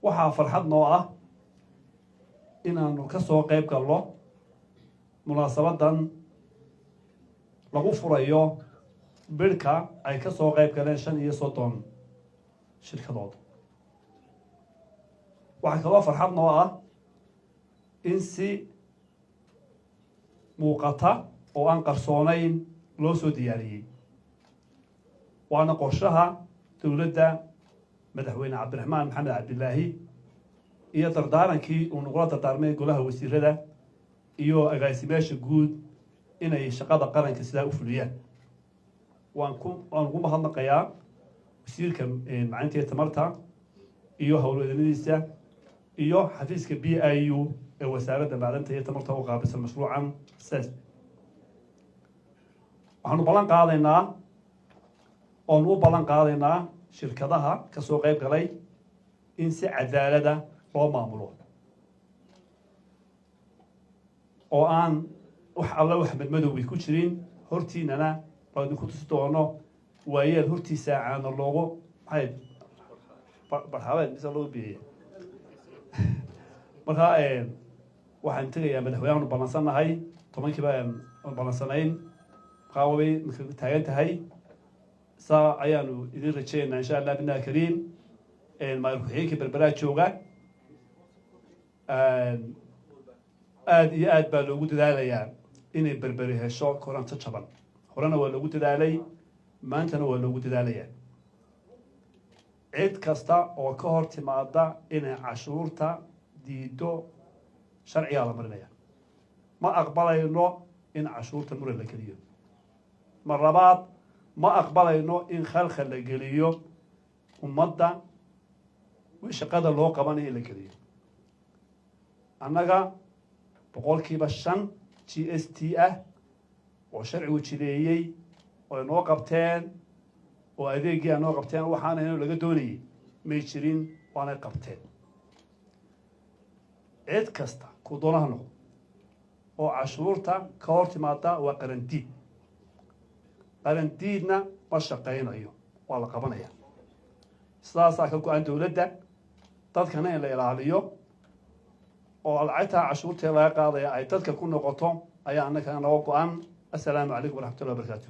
waxaa farxad noo ah inaanu ka soo qayb galno munaasabadan lagu furayo bidhka ay ka soo qayb galeen 35 shirkadood. waxaa kaloo farxad noo ah in si muuqata oo aan qarsoonayn loo soo diyaariyey, waana qorshaha dowladda madaxweyne cabdiraxmaan maxamed cabdilaahi iyo dardaarankii uu nagula dardaarmay golaha wasiirada iyo agaasimayaasha guud inay shaqada qaranka sidaa u fuliyaan. waan ugu mahadnaqayaa wasiirka macalinta iyo tamarta iyo howlwadeennadiisa iyo xafiiska BIU ee wasaaradda macdanta iyo tamarta u qaabilsan mashruucan SES. waxaanu ballan qaadaynaa oonu u ballan qaadaynaa shirkadaha ka soo qayb galay in si cadaalada loo maamulo oo aan wax alla wax madmadoway ku jirin. hortiinana waa idinku tusi doono waayeel hortiisa caano loogu maxay barxabeed mise loo bixiyay. marka waxaan tegayaa madaxweynaha ballansannahay 10kiiba aan ballansanayn qaaway marka taagan tahay saa ayaanu idin rajaynaynaa insha allah binaa kariim. madaxweynaha berberaa jooga aad iyo aad baa loogu dadaalayaa inay berberi hesho koronto jaban. horena waa loogu dadaalay, maantana waa loogu dadaalayaa. cid kasta oo ka hor timaada inay cashuurta diido sharcigaa la marinaya. ma aqbalayno in cashuurta muran la geliyo. mar labaad ma aqbalayno in khalkhal la geliyo ummadda shaqada loo qabanayo in la geliyo. annaga 5% GST ah oo sharcigu jireeyey oo noo qabteen oo adeegii noo qabteen waxaana inuu laga doonayay may jirin waana qabteen. cid kasta ku doonaha noqdo oo cashuurta ka hor timaada waa qarandiid. qarandiidna ma shaqaynayo, waa la qabanaya. sidaasaa ka go-an dowladda dadkana in la ilaaliyo oo lacagta cashuurta laga qaadaya ay dadka ku noqoto ayaa annaka naga go-an. السلام عليكم ورحمة الله وبركاته.